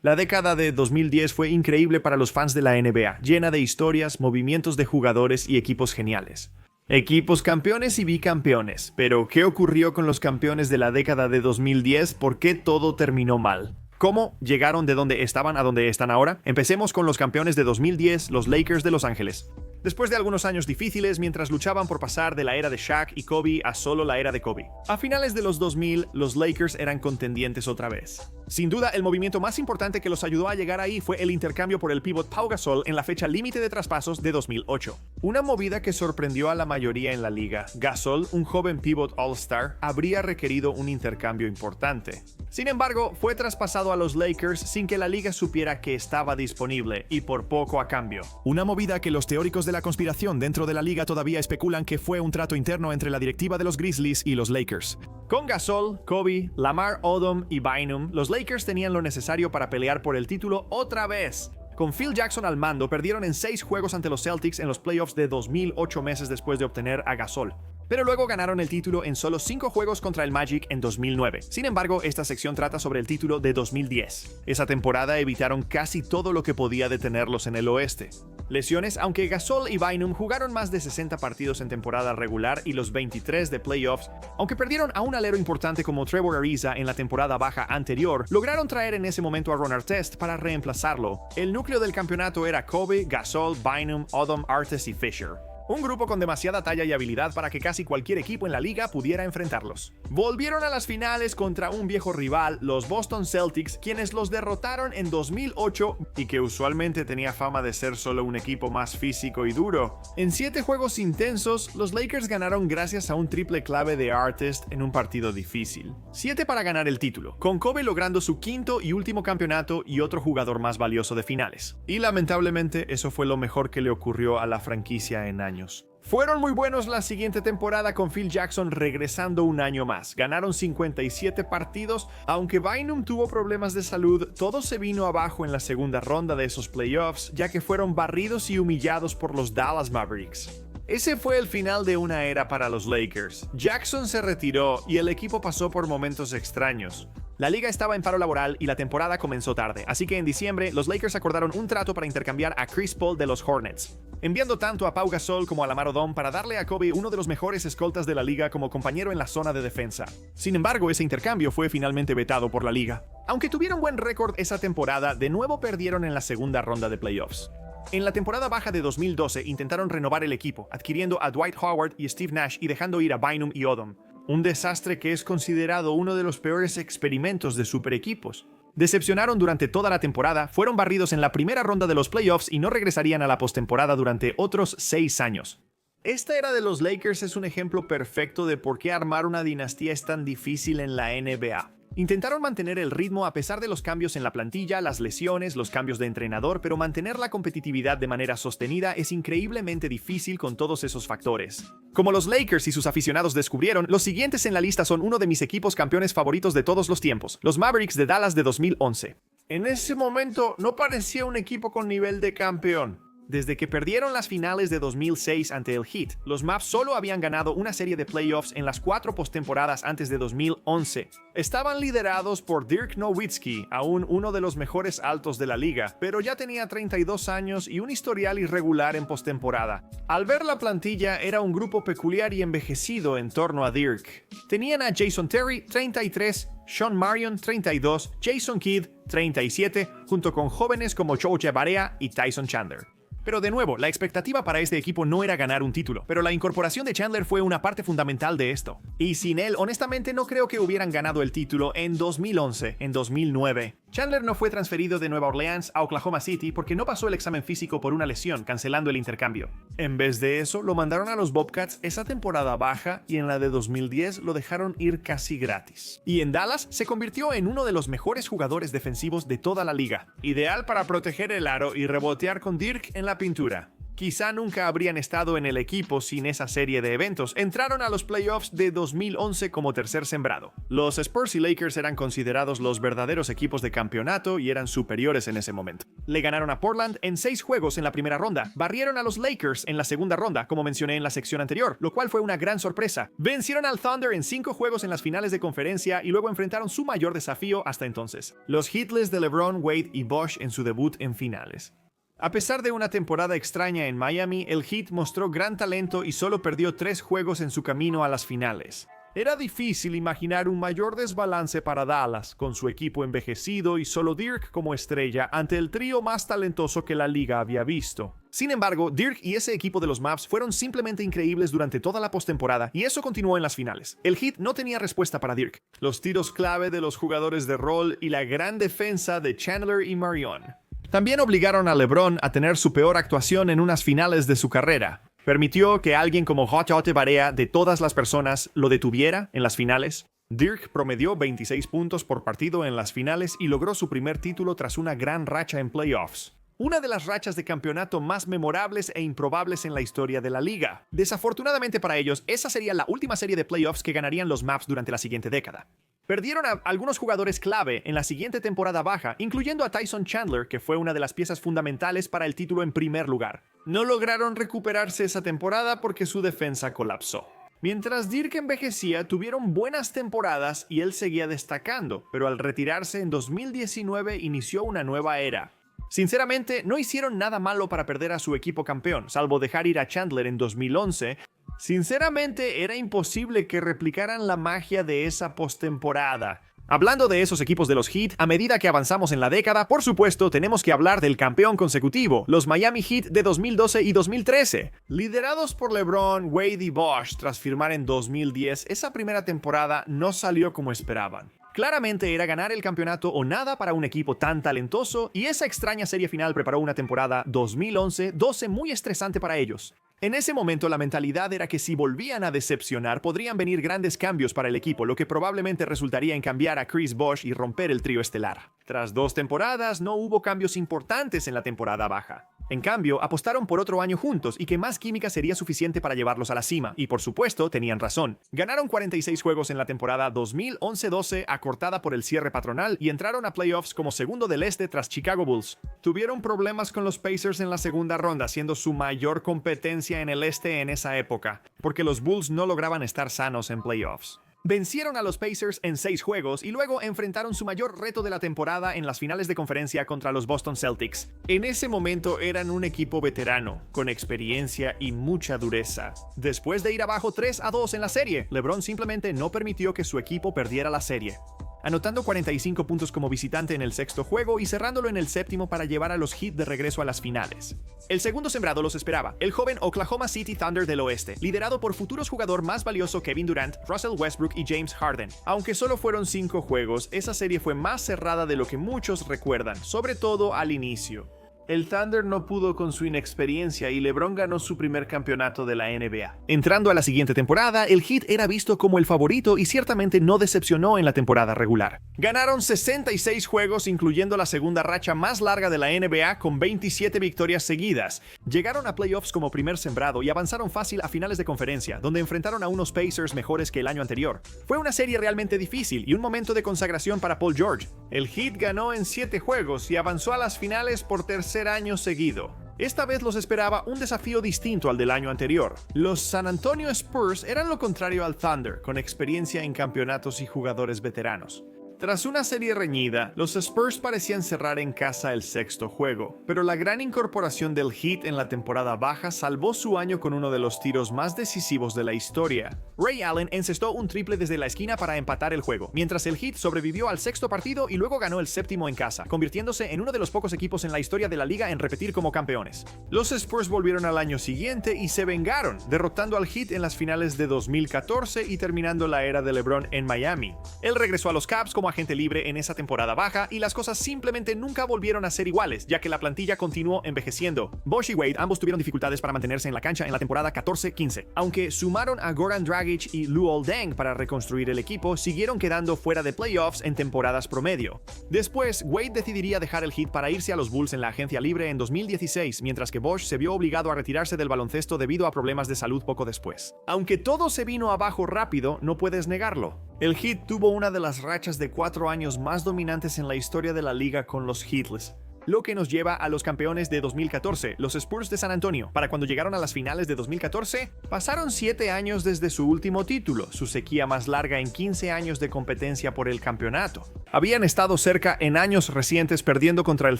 La década de 2010 fue increíble para los fans de la NBA, llena de historias, movimientos de jugadores y equipos geniales. Equipos campeones y bicampeones. Pero, ¿qué ocurrió con los campeones de la década de 2010? ¿Por qué todo terminó mal? ¿Cómo llegaron de donde estaban a donde están ahora? Empecemos con los campeones de 2010, los Lakers de Los Ángeles. Después de algunos años difíciles, mientras luchaban por pasar de la era de Shaq y Kobe a solo la era de Kobe. A finales de los 2000, los Lakers eran contendientes otra vez. Sin duda, el movimiento más importante que los ayudó a llegar ahí fue el intercambio por el pívot Pau Gasol en la fecha límite de traspasos de 2008. Una movida que sorprendió a la mayoría en la liga. Gasol, un joven pívot All-Star, habría requerido un intercambio importante. Sin embargo, fue traspasado a los Lakers sin que la liga supiera que estaba disponible, y por poco a cambio. Una movida que los teóricos de la conspiración dentro de la liga todavía especulan que fue un trato interno entre la directiva de los Grizzlies y los Lakers. Con Gasol, Kobe, Lamar Odom y Bynum, los Lakers tenían lo necesario para pelear por el título otra vez. Con Phil Jackson al mando, perdieron en 6 juegos ante los Celtics en los playoffs de 2008 meses después de obtener a Gasol. Pero luego ganaron el título en solo 5 juegos contra el Magic en 2009. Sin embargo, esta sección trata sobre el título de 2010. Esa temporada evitaron casi todo lo que podía detenerlos en el oeste. Lesiones, aunque Gasol y Bynum jugaron más de 60 partidos en temporada regular y los 23 de playoffs, aunque perdieron a un alero importante como Trevor Ariza en la temporada baja anterior, lograron traer en ese momento a Ron Artest para reemplazarlo. El núcleo del campeonato era Kobe, Gasol, Bynum, Odom, Artest y Fisher. Un grupo con demasiada talla y habilidad para que casi cualquier equipo en la liga pudiera enfrentarlos. Volvieron a las finales contra un viejo rival, los Boston Celtics, quienes los derrotaron en 2008 y que usualmente tenía fama de ser solo un equipo más físico y duro. En 7 juegos intensos, los Lakers ganaron gracias a un triple clave de Artest en un partido difícil. 7 para ganar el título, con Kobe logrando su quinto y último campeonato y otro jugador más valioso de finales. Y lamentablemente eso fue lo mejor que le ocurrió a la franquicia en años. Fueron muy buenos la siguiente temporada con Phil Jackson regresando un año más. Ganaron 57 partidos, aunque Bynum tuvo problemas de salud, todo se vino abajo en la segunda ronda de esos playoffs, ya que fueron barridos y humillados por los Dallas Mavericks. Ese fue el final de una era para los Lakers. Jackson se retiró y el equipo pasó por momentos extraños. La liga estaba en paro laboral y la temporada comenzó tarde, así que en diciembre los Lakers acordaron un trato para intercambiar a Chris Paul de los Hornets, enviando tanto a Pau Gasol como a Lamar Odom para darle a Kobe uno de los mejores escoltas de la liga como compañero en la zona de defensa. Sin embargo, ese intercambio fue finalmente vetado por la liga. Aunque tuvieron buen récord esa temporada, de nuevo perdieron en la segunda ronda de playoffs. En la temporada baja de 2012 intentaron renovar el equipo, adquiriendo a Dwight Howard y Steve Nash y dejando ir a Bynum y Odom. Un desastre que es considerado uno de los peores experimentos de super equipos. Decepcionaron durante toda la temporada, fueron barridos en la primera ronda de los playoffs y no regresarían a la postemporada durante otros 6 años. Esta era de los Lakers es un ejemplo perfecto de por qué armar una dinastía es tan difícil en la NBA. Intentaron mantener el ritmo a pesar de los cambios en la plantilla, las lesiones, los cambios de entrenador, pero mantener la competitividad de manera sostenida es increíblemente difícil con todos esos factores. Como los Lakers y sus aficionados descubrieron, los siguientes en la lista son uno de mis equipos campeones favoritos de todos los tiempos, los Mavericks de Dallas de 2011. En ese momento no parecía un equipo con nivel de campeón. Desde que perdieron las finales de 2006 ante el Heat, los Mavs solo habían ganado una serie de playoffs en las 4 postemporadas antes de 2011. Estaban liderados por Dirk Nowitzki, aún uno de los mejores altos de la liga, pero ya tenía 32 años y un historial irregular en postemporada. Al ver la plantilla, era un grupo peculiar y envejecido en torno a Dirk. Tenían a Jason Terry, 33, Sean Marion, 32, Jason Kidd, 37, junto con jóvenes como Joe Barea y Tyson Chandler. Pero de nuevo, la expectativa para este equipo no era ganar un título, pero la incorporación de Chandler fue una parte fundamental de esto. Y sin él, honestamente no creo que hubieran ganado el título en 2011, en 2009. Chandler no fue transferido de Nueva Orleans a Oklahoma City porque no pasó el examen físico por una lesión, cancelando el intercambio. En vez de eso, lo mandaron a los Bobcats esa temporada baja y en la de 2010 lo dejaron ir casi gratis. Y en Dallas se convirtió en uno de los mejores jugadores defensivos de toda la liga, ideal para proteger el aro y rebotear con Dirk en la pintura. Quizá nunca habrían estado en el equipo sin esa serie de eventos. Entraron a los playoffs de 2011 como tercer sembrado. Los Spurs y Lakers eran considerados los verdaderos equipos de campeonato y eran superiores en ese momento. Le ganaron a Portland en 6 juegos en la primera ronda. Barrieron a los Lakers en la segunda ronda, como mencioné en la sección anterior, lo cual fue una gran sorpresa. Vencieron al Thunder en 5 juegos en las finales de conferencia y luego enfrentaron su mayor desafío hasta entonces: los Heatless de LeBron, Wade y Bosh en su debut en finales. A pesar de una temporada extraña en Miami, el Heat mostró gran talento y solo perdió 3 juegos en su camino a las finales. Era difícil imaginar un mayor desbalance para Dallas, con su equipo envejecido y solo Dirk como estrella ante el trío más talentoso que la liga había visto. Sin embargo, Dirk y ese equipo de los Mavs fueron simplemente increíbles durante toda la postemporada y eso continuó en las finales. El Heat no tenía respuesta para Dirk, los tiros clave de los jugadores de rol y la gran defensa de Chandler y Marion. También obligaron a LeBron a tener su peor actuación en unas finales de su carrera. Permitió que alguien como J.J. Barea, de todas las personas, lo detuviera en las finales. Dirk promedió 26 puntos por partido en las finales y logró su primer título tras una gran racha en playoffs. Una de las rachas de campeonato más memorables e improbables en la historia de la liga. Desafortunadamente para ellos, esa sería la última serie de playoffs que ganarían los Mavs durante la siguiente década. Perdieron a algunos jugadores clave en la siguiente temporada baja, incluyendo a Tyson Chandler, que fue una de las piezas fundamentales para el título en primer lugar. No lograron recuperarse esa temporada porque su defensa colapsó. Mientras Dirk envejecía, tuvieron buenas temporadas y él seguía destacando, pero al retirarse en 2019 inició una nueva era. Sinceramente, no hicieron nada malo para perder a su equipo campeón, salvo dejar ir a Chandler en 2011. Sinceramente, era imposible que replicaran la magia de esa postemporada. Hablando de esos equipos de los Heat, a medida que avanzamos en la década, por supuesto, tenemos que hablar del campeón consecutivo, los Miami Heat de 2012 y 2013. Liderados por LeBron, Wade y Bosh tras firmar en 2010, esa primera temporada no salió como esperaban. Claramente era ganar el campeonato o nada para un equipo tan talentoso, y esa extraña serie final preparó una temporada 2011-12 muy estresante para ellos. En ese momento la mentalidad era que si volvían a decepcionar podrían venir grandes cambios para el equipo, lo que probablemente resultaría en cambiar a Chris Bosh y romper el trío estelar. Tras 2 temporadas no hubo cambios importantes en la temporada baja. En cambio, apostaron por otro año juntos y que más química sería suficiente para llevarlos a la cima, y por supuesto, tenían razón. Ganaron 46 juegos en la temporada 2011-12, acortada por el cierre patronal, y entraron a playoffs como segundo del este tras Chicago Bulls. Tuvieron problemas con los Pacers en la segunda ronda, siendo su mayor competencia en el este en esa época, porque los Bulls no lograban estar sanos en playoffs. Vencieron a los Pacers en 6 juegos y luego enfrentaron su mayor reto de la temporada en las finales de conferencia contra los Boston Celtics. En ese momento eran un equipo veterano, con experiencia y mucha dureza. Después de ir abajo 3-2 en la serie, LeBron simplemente no permitió que su equipo perdiera la serie, anotando 45 puntos como visitante en el 6º juego y cerrándolo en el 7º para llevar a los Heat de regreso a las finales. El segundo sembrado los esperaba, el joven Oklahoma City Thunder del oeste, liderado por futuros jugador más valioso Kevin Durant, Russell Westbrook y James Harden. Aunque solo fueron 5 juegos, esa serie fue más cerrada de lo que muchos recuerdan, sobre todo al inicio. El Thunder no pudo con su inexperiencia y LeBron ganó su primer campeonato de la NBA. Entrando a la siguiente temporada, el Heat era visto como el favorito y ciertamente no decepcionó en la temporada regular. Ganaron 66 juegos, incluyendo la segunda racha más larga de la NBA con 27 victorias seguidas. Llegaron a playoffs como primer sembrado y avanzaron fácil a finales de conferencia, donde enfrentaron a unos Pacers mejores que el año anterior. Fue una serie realmente difícil y un momento de consagración para Paul George. El Heat ganó en 7 juegos y avanzó a las finales por tercer año seguido. Esta vez los esperaba un desafío distinto al del año anterior. Los San Antonio Spurs eran lo contrario al Thunder, con experiencia en campeonatos y jugadores veteranos. Tras una serie reñida, los Spurs parecían cerrar en casa el 6º juego, pero la gran incorporación del Heat en la temporada baja salvó su año con uno de los tiros más decisivos de la historia. Ray Allen encestó un triple desde la esquina para empatar el juego, mientras el Heat sobrevivió al 6º partido y luego ganó el 7º en casa, convirtiéndose en uno de los pocos equipos en la historia de la liga en repetir como campeones. Los Spurs volvieron al año siguiente y se vengaron, derrotando al Heat en las finales de 2014 y terminando la era de LeBron en Miami. Él regresó a los Cavs como como agente libre en esa temporada baja y las cosas simplemente nunca volvieron a ser iguales, ya que la plantilla continuó envejeciendo. Bosh y Wade ambos tuvieron dificultades para mantenerse en la cancha en la temporada 14-15. Aunque sumaron a Goran Dragic y Luol Deng para reconstruir el equipo, siguieron quedando fuera de playoffs en temporadas promedio. Después, Wade decidiría dejar el Heat para irse a los Bulls en la agencia libre en 2016, mientras que Bosh se vio obligado a retirarse del baloncesto debido a problemas de salud poco después. Aunque todo se vino abajo rápido, no puedes negarlo. El Heat tuvo una de las rachas de 4 años más dominantes en la historia de la liga con los Heatless. Lo que nos lleva a los campeones de 2014, los Spurs de San Antonio. Para cuando llegaron a las finales de 2014, pasaron 7 años desde su último título, su sequía más larga en 15 años de competencia por el campeonato. Habían estado cerca en años recientes, perdiendo contra el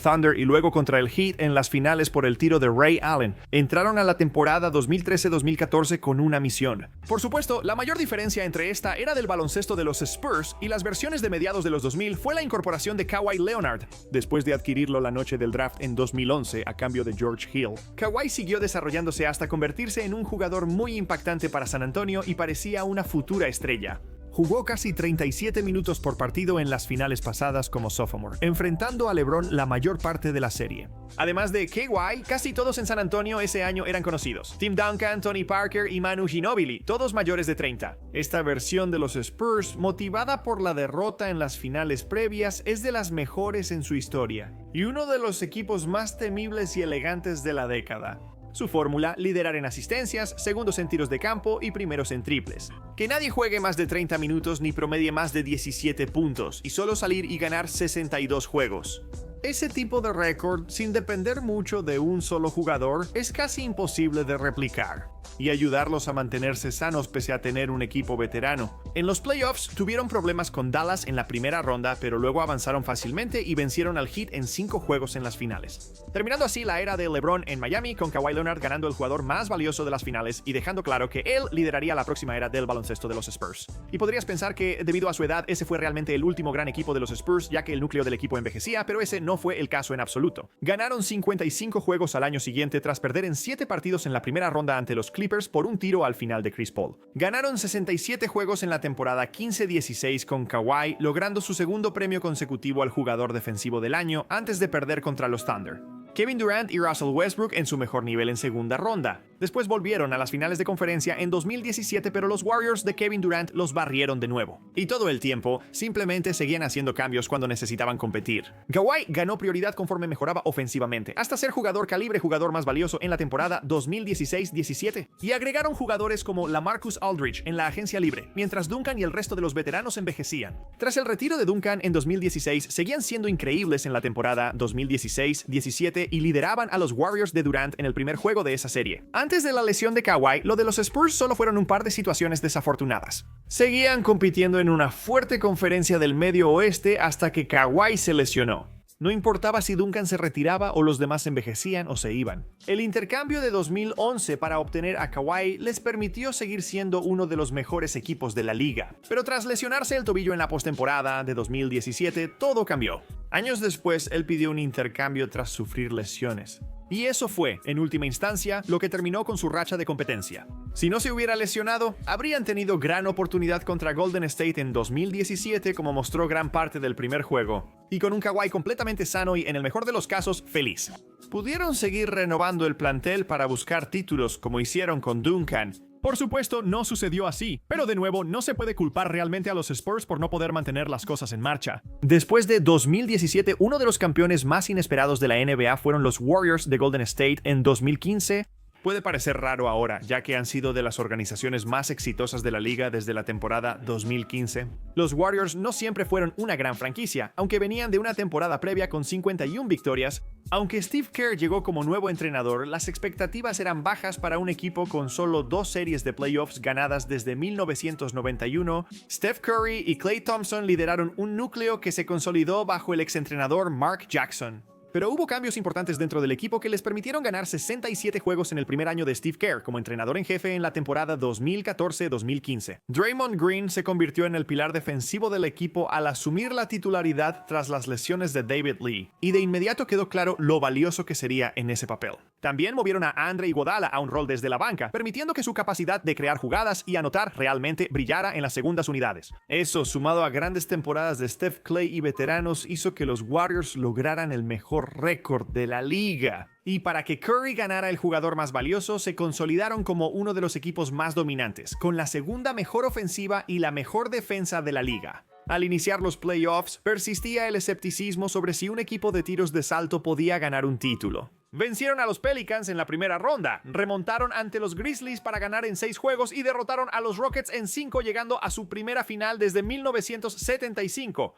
Thunder y luego contra el Heat en las finales por el tiro de Ray Allen. Entraron a la temporada 2013-2014 con una misión. Por supuesto, la mayor diferencia entre esta era del baloncesto de los Spurs y las versiones de mediados de los 2000 fue la incorporación de Kawhi Leonard. Después de adquirirlo la noche del draft en 2011 a cambio de George Hill, Kawhi siguió desarrollándose hasta convertirse en un jugador muy impactante para San Antonio y parecía una futura estrella. Jugó casi 37 minutos por partido en las finales pasadas como sophomore, enfrentando a LeBron la mayor parte de la serie. Además de KY, casi todos en San Antonio ese año eran conocidos. Tim Duncan, Tony Parker y Manu Ginobili, todos mayores de 30. Esta versión de los Spurs, motivada por la derrota en las finales previas, es de las mejores en su historia, y uno de los equipos más temibles y elegantes de la década. Su fórmula: liderar en asistencias, segundos en tiros de campo y primeros en triples. Que nadie juegue más de 30 minutos ni promedie más de 17 puntos y solo salir y ganar 62 juegos. Ese tipo de récord, sin depender mucho de un solo jugador, es casi imposible de replicar, y ayudarlos a mantenerse sanos pese a tener un equipo veterano. En los playoffs tuvieron problemas con Dallas en la primera ronda, pero luego avanzaron fácilmente y vencieron al Heat en 5 juegos en las finales. Terminando así la era de LeBron en Miami, con Kawhi Leonard ganando el jugador más valioso de las finales y dejando claro que él lideraría la próxima era del baloncesto de los Spurs. Y podrías pensar que, debido a su edad, ese fue realmente el último gran equipo de los Spurs, ya que el núcleo del equipo envejecía, pero ese no fue el caso en absoluto. Ganaron 55 juegos al año siguiente tras perder en 7 partidos en la primera ronda ante los Clippers por un tiro al final de Chris Paul. Ganaron 67 juegos en la temporada 15-16 con Kawhi, logrando su segundo premio consecutivo al jugador defensivo del año antes de perder contra los Thunder. Kevin Durant y Russell Westbrook en su mejor nivel en segunda ronda. Después volvieron a las finales de conferencia en 2017, pero los Warriors de Kevin Durant los barrieron de nuevo. Y todo el tiempo, simplemente seguían haciendo cambios cuando necesitaban competir. Kawhi ganó prioridad conforme mejoraba ofensivamente, hasta ser jugador calibre, jugador más valioso en la temporada 2016-17. Y agregaron jugadores como LaMarcus Aldridge en la agencia libre, mientras Duncan y el resto de los veteranos envejecían. Tras el retiro de Duncan en 2016, seguían siendo increíbles en la temporada 2016-17 y lideraban a los Warriors de Durant en el primer juego de esa serie. Antes de la lesión de Kawhi, lo de los Spurs solo fueron un par de situaciones desafortunadas. Seguían compitiendo en una fuerte conferencia del Medio Oeste hasta que Kawhi se lesionó. No importaba si Duncan se retiraba o los demás envejecían o se iban. El intercambio de 2011 para obtener a Kawhi les permitió seguir siendo uno de los mejores equipos de la liga. Pero tras lesionarse el tobillo en la postemporada de 2017, todo cambió. Años después, él pidió un intercambio tras sufrir lesiones. Y eso fue, en última instancia, lo que terminó con su racha de competencia. Si no se hubiera lesionado, habrían tenido gran oportunidad contra Golden State en 2017, como mostró gran parte del primer juego, y con un Kawhi completamente sano y, en el mejor de los casos, feliz. Pudieron seguir renovando el plantel para buscar títulos como hicieron con Duncan. Por supuesto, no sucedió así, pero de nuevo, no se puede culpar realmente a los Spurs por no poder mantener las cosas en marcha. Después de 2017, uno de los campeones más inesperados de la NBA fueron los Warriors de Golden State en 2015. Puede parecer raro ahora, ya que han sido de las organizaciones más exitosas de la liga desde la temporada 2015. Los Warriors no siempre fueron una gran franquicia, aunque venían de una temporada previa con 51 victorias. Aunque Steve Kerr llegó como nuevo entrenador, las expectativas eran bajas para un equipo con solo 2 series de playoffs ganadas desde 1991. Steph Curry y Klay Thompson lideraron un núcleo que se consolidó bajo el exentrenador Mark Jackson. Pero hubo cambios importantes dentro del equipo que les permitieron ganar 67 juegos en el primer año de Steve Kerr como entrenador en jefe en la temporada 2014-2015. Draymond Green se convirtió en el pilar defensivo del equipo al asumir la titularidad tras las lesiones de David Lee, y de inmediato quedó claro lo valioso que sería en ese papel. También movieron a Andre Iguodala a un rol desde la banca, permitiendo que su capacidad de crear jugadas y anotar realmente brillara en las segundas unidades. Eso, sumado a grandes temporadas de Steph Clay y veteranos, hizo que los Warriors lograran el mejor récord de la liga. Y para que Curry ganara el jugador más valioso, se consolidaron como uno de los equipos más dominantes, con la segunda mejor ofensiva y la mejor defensa de la liga. Al iniciar los playoffs, persistía el escepticismo sobre si un equipo de tiros de salto podía ganar un título. Vencieron a los Pelicans en la primera ronda, remontaron ante los Grizzlies para ganar en 6 juegos y derrotaron a los Rockets en 5, llegando a su primera final desde 1975.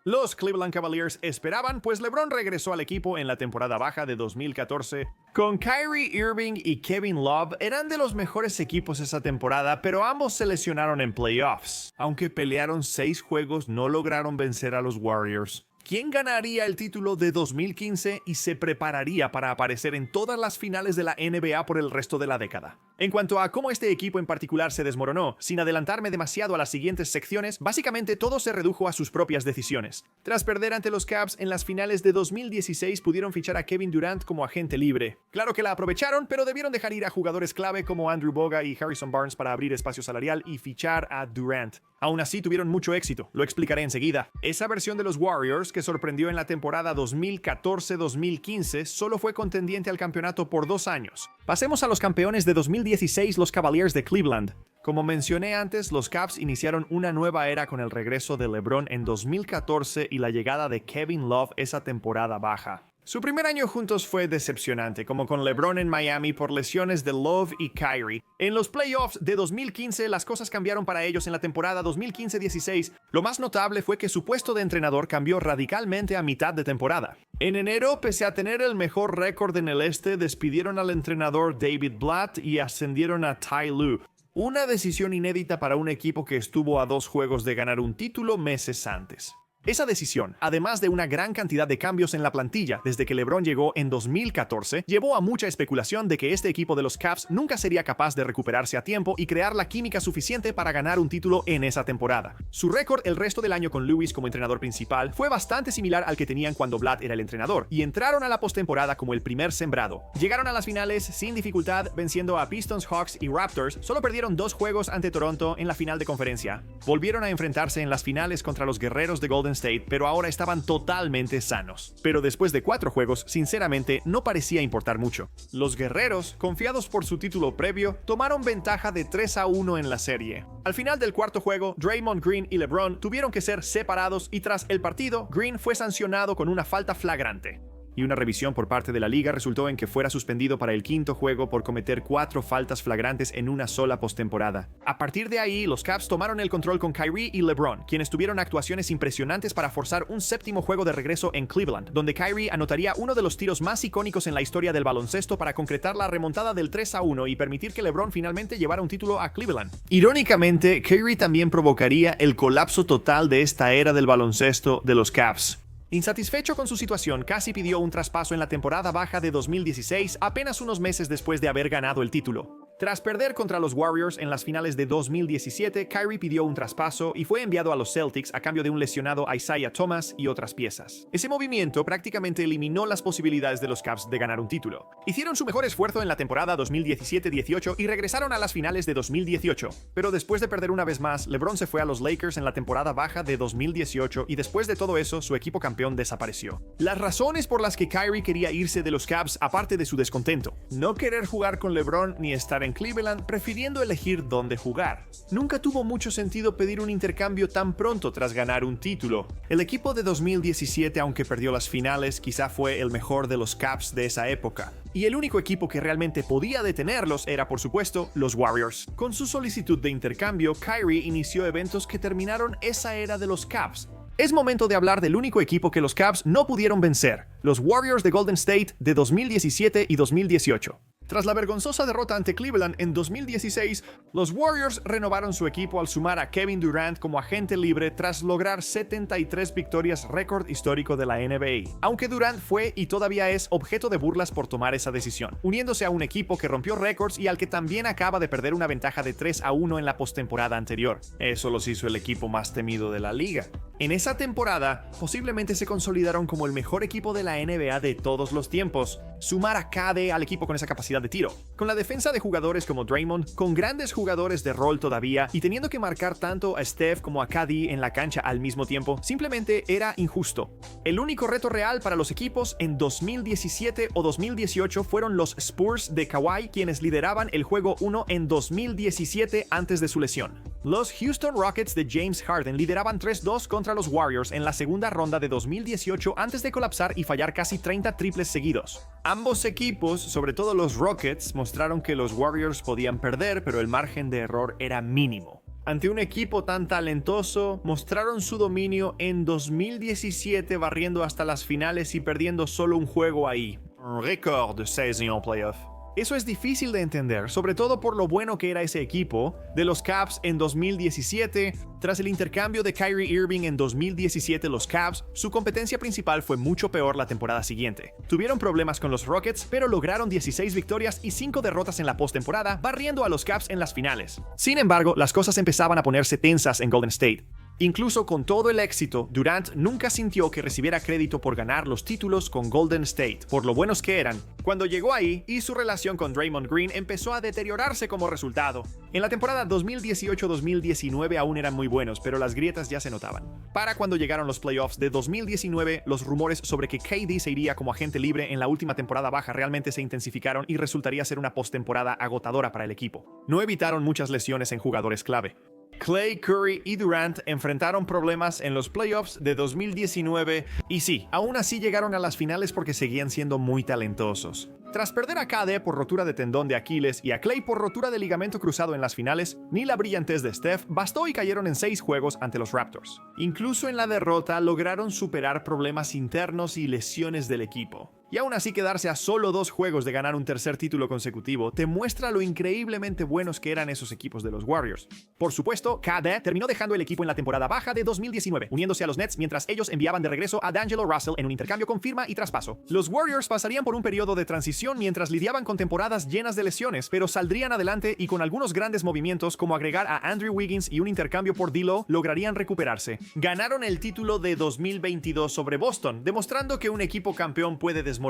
Los Cleveland Cavaliers esperaban, pues LeBron regresó al equipo en la temporada baja de 2014. Con Kyrie Irving y Kevin Love eran de los mejores equipos esa temporada, pero ambos se lesionaron en playoffs. Aunque pelearon 6 juegos, no lograron vencer a los Warriors. ¿Quién ganaría el título de 2015 y se prepararía para aparecer en todas las finales de la NBA por el resto de la década? En cuanto a cómo este equipo en particular se desmoronó, sin adelantarme demasiado a las siguientes secciones, básicamente todo se redujo a sus propias decisiones. Tras perder ante los Cavs en las finales de 2016, pudieron fichar a Kevin Durant como agente libre. Claro que la aprovecharon, pero debieron dejar ir a jugadores clave como Andrew Boga y Harrison Barnes para abrir espacio salarial y fichar a Durant. Aún así tuvieron mucho éxito, lo explicaré enseguida. Esa versión de los Warriors, que sorprendió en la temporada 2014-2015, solo fue contendiente al campeonato por 2 años. Pasemos a los campeones de 2016, los Cavaliers de Cleveland. Como mencioné antes, los Cavs iniciaron una nueva era con el regreso de LeBron en 2014 y la llegada de Kevin Love esa temporada baja. Su primer año juntos fue decepcionante, como con LeBron en Miami por lesiones de Love y Kyrie. En los playoffs de 2015, las cosas cambiaron para ellos en la temporada 2015-16. Lo más notable fue que su puesto de entrenador cambió radicalmente a mitad de temporada. En enero, pese a tener el mejor récord en el este, despidieron al entrenador David Blatt y ascendieron a Ty Lue. Una decisión inédita para un equipo que estuvo a 2 juegos de ganar un título meses antes. Esa decisión, además de una gran cantidad de cambios en la plantilla desde que LeBron llegó en 2014, llevó a mucha especulación de que este equipo de los Cavs nunca sería capaz de recuperarse a tiempo y crear la química suficiente para ganar un título en esa temporada. Su récord el resto del año con Lewis como entrenador principal fue bastante similar al que tenían cuando Blatt era el entrenador, y entraron a la postemporada como el primer sembrado. Llegaron a las finales sin dificultad, venciendo a Pistons, Hawks y Raptors. Solo perdieron 2 juegos ante Toronto en la final de conferencia. Volvieron a enfrentarse en las finales contra los Guerreros de Golden State, pero ahora estaban totalmente sanos. Pero después de 4 juegos, sinceramente, no parecía importar mucho. Los Guerreros, confiados por su título previo, tomaron ventaja de 3-1 en la serie. Al final del cuarto juego, Draymond Green y LeBron tuvieron que ser separados y tras el partido, Green fue sancionado con una falta flagrante. Y una revisión por parte de la liga resultó en que fuera suspendido para el 5º juego por cometer 4 faltas flagrantes en una sola postemporada. A partir de ahí, los Cavs tomaron el control con Kyrie y LeBron, quienes tuvieron actuaciones impresionantes para forzar un 7º juego de regreso en Cleveland, donde Kyrie anotaría uno de los tiros más icónicos en la historia del baloncesto para concretar la remontada del 3-1 y permitir que LeBron finalmente llevara un título a Cleveland. Irónicamente, Kyrie también provocaría el colapso total de esta era del baloncesto de los Cavs. Insatisfecho con su situación, casi pidió un traspaso en la temporada baja de 2016, apenas unos meses después de haber ganado el título. Tras perder contra los Warriors en las finales de 2017, Kyrie pidió un traspaso y fue enviado a los Celtics a cambio de un lesionado Isaiah Thomas y otras piezas. Ese movimiento prácticamente eliminó las posibilidades de los Cavs de ganar un título. Hicieron su mejor esfuerzo en la temporada 2017-18 y regresaron a las finales de 2018. Pero después de perder una vez más, LeBron se fue a los Lakers en la temporada baja de 2018 y después de todo eso, su equipo campeón desapareció. Las razones por las que Kyrie quería irse de los Cavs, aparte de su descontento: no querer jugar con LeBron ni estar en Cleveland, prefiriendo elegir dónde jugar. Nunca tuvo mucho sentido pedir un intercambio tan pronto tras ganar un título. El equipo de 2017, aunque perdió las finales, quizá fue el mejor de los Cavs de esa época. Y el único equipo que realmente podía detenerlos era, por supuesto, los Warriors. Con su solicitud de intercambio, Kyrie inició eventos que terminaron esa era de los Cavs. Es momento de hablar del único equipo que los Cavs no pudieron vencer, los Warriors de Golden State de 2017 y 2018. Tras la vergonzosa derrota ante Cleveland en 2016, los Warriors renovaron su equipo al sumar a Kevin Durant como agente libre tras lograr 73 victorias, récord histórico de la NBA. Aunque Durant fue y todavía es objeto de burlas por tomar esa decisión, uniéndose a un equipo que rompió récords y al que también acaba de perder una ventaja de 3-1 en la postemporada anterior. Eso los hizo el equipo más temido de la liga. En esa temporada, posiblemente se consolidaron como el mejor equipo de la NBA de todos los tiempos. Sumar a KD al equipo con esa capacidad de tiro, con la defensa de jugadores como Draymond, con grandes jugadores de rol todavía y teniendo que marcar tanto a Steph como a KD en la cancha al mismo tiempo, simplemente era injusto. El único reto real para los equipos en 2017 o 2018 fueron los Spurs de Kawhi, quienes lideraban el juego 1 en 2017 antes de su lesión. Los Houston Rockets de James Harden lideraban 3-2 contra los Warriors en la segunda ronda de 2018 antes de colapsar y fallar casi 30 triples seguidos. Ambos equipos, sobre todo los Rockets, mostraron que los Warriors podían perder, pero el margen de error era mínimo. Ante un equipo tan talentoso, mostraron su dominio en 2017 barriendo hasta las finales y perdiendo solo un juego ahí. Un récord de 16 en playoff. Eso es difícil de entender, sobre todo por lo bueno que era ese equipo de los Cavs en 2017. Tras el intercambio de Kyrie Irving en 2017, los Cavs, su competencia principal fue mucho peor la temporada siguiente. Tuvieron problemas con los Rockets, pero lograron 16 victorias y 5 derrotas en la postemporada, barriendo a los Cavs en las finales. Sin embargo, las cosas empezaban a ponerse tensas en Golden State. Incluso con todo el éxito, Durant nunca sintió que recibiera crédito por ganar los títulos con Golden State, por lo buenos que eran, cuando llegó ahí y su relación con Draymond Green empezó a deteriorarse como resultado. En la temporada 2018-2019 aún eran muy buenos, pero las grietas ya se notaban. Para cuando llegaron los playoffs de 2019, los rumores sobre que KD se iría como agente libre en la última temporada baja realmente se intensificaron y resultaría ser una postemporada agotadora para el equipo. No evitaron muchas lesiones en jugadores clave. Clay, Curry y Durant enfrentaron problemas en los playoffs de 2019 y sí, aún así llegaron a las finales porque seguían siendo muy talentosos. Tras perder a KD por rotura de tendón de Aquiles y a Clay por rotura de ligamento cruzado en las finales, ni la brillantez de Steph bastó y cayeron en 6 juegos ante los Raptors. Incluso en la derrota lograron superar problemas internos y lesiones del equipo. Y aún así quedarse a solo 2 juegos de ganar un tercer título consecutivo te muestra lo increíblemente buenos que eran esos equipos de los Warriors. Por supuesto, KD terminó dejando el equipo en la temporada baja de 2019, uniéndose a los Nets mientras ellos enviaban de regreso a D'Angelo Russell en un intercambio con firma y traspaso. Los Warriors pasarían por un periodo de transición mientras lidiaban con temporadas llenas de lesiones, pero saldrían adelante y con algunos grandes movimientos como agregar a Andrew Wiggins y un intercambio por D'Lo lograrían recuperarse. Ganaron el título de 2022 sobre Boston, demostrando que un equipo campeón puede desmoronarse.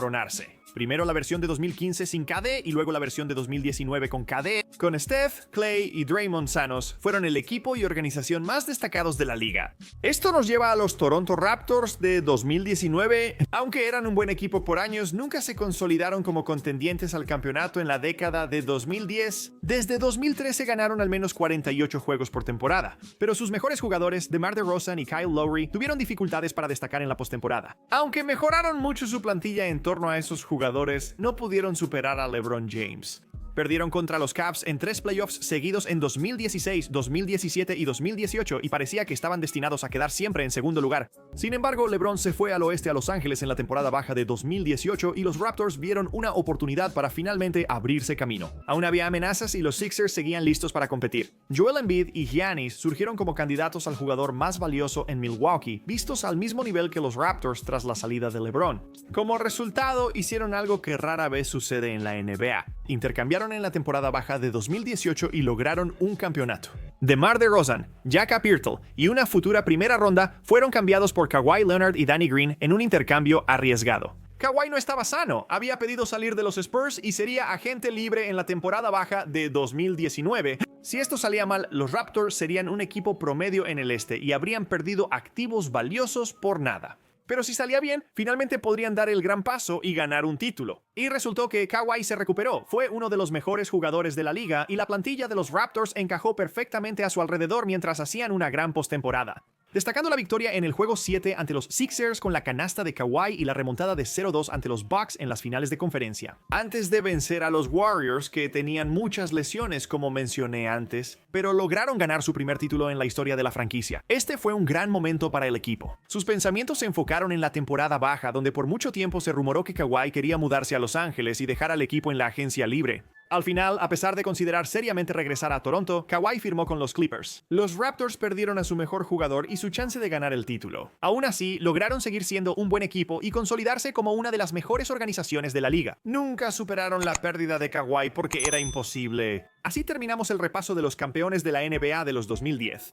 Primero la versión de 2015 sin KD y luego la versión de 2019 con KD. Con Steph, Clay y Draymond sanos, fueron el equipo y organización más destacados de la liga. Esto nos lleva a los Toronto Raptors de 2019. Aunque eran un buen equipo por años, nunca se consolidaron como contendientes al campeonato en la década de 2010. Desde 2013 ganaron al menos 48 juegos por temporada, pero sus mejores jugadores, DeMar DeRozan y Kyle Lowry, tuvieron dificultades para destacar en la postemporada. Aunque mejoraron mucho su plantilla en torno a esos jugadores, no pudieron superar a LeBron James. Perdieron contra los Cavs en 3 playoffs seguidos en 2016, 2017 y 2018 y parecía que estaban destinados a quedar siempre en segundo lugar. Sin embargo, LeBron se fue al oeste a Los Ángeles en la temporada baja de 2018 y los Raptors vieron una oportunidad para finalmente abrirse camino. Aún había amenazas y los Sixers seguían listos para competir. Joel Embiid y Giannis surgieron como candidatos al jugador más valioso en Milwaukee, vistos al mismo nivel que los Raptors tras la salida de LeBron. Como resultado, hicieron algo que rara vez sucede en la NBA. Intercambiaron en la temporada baja de 2018 y lograron un campeonato. DeMar DeRozan, Jakob Poeltl y una futura primera ronda fueron cambiados por Kawhi Leonard y Danny Green en un intercambio arriesgado. Kawhi no estaba sano, había pedido salir de los Spurs y sería agente libre en la temporada baja de 2019. Si esto salía mal, los Raptors serían un equipo promedio en el este y habrían perdido activos valiosos por nada. Pero si salía bien, finalmente podrían dar el gran paso y ganar un título. Y resultó que Kawhi se recuperó, fue uno de los mejores jugadores de la liga y la plantilla de los Raptors encajó perfectamente a su alrededor mientras hacían una gran postemporada. destacando la victoria en el juego 7 ante los Sixers con la canasta de Kawhi y la remontada de 0-2 ante los Bucks en las finales de conferencia. Antes de vencer a los Warriors, que tenían muchas lesiones como mencioné antes, pero lograron ganar su primer título en la historia de la franquicia. Este fue un gran momento para el equipo. Sus pensamientos se enfocaron en la temporada baja, donde por mucho tiempo se rumoró que Kawhi quería mudarse a Los Ángeles y dejar al equipo en la agencia libre. Al final, a pesar de considerar seriamente regresar a Toronto, Kawhi firmó con los Clippers. Los Raptors perdieron a su mejor jugador y su chance de ganar el título. Aún así, lograron seguir siendo un buen equipo y consolidarse como una de las mejores organizaciones de la liga. Nunca superaron la pérdida de Kawhi porque era imposible. Así terminamos el repaso de los campeones de la NBA de los 2010.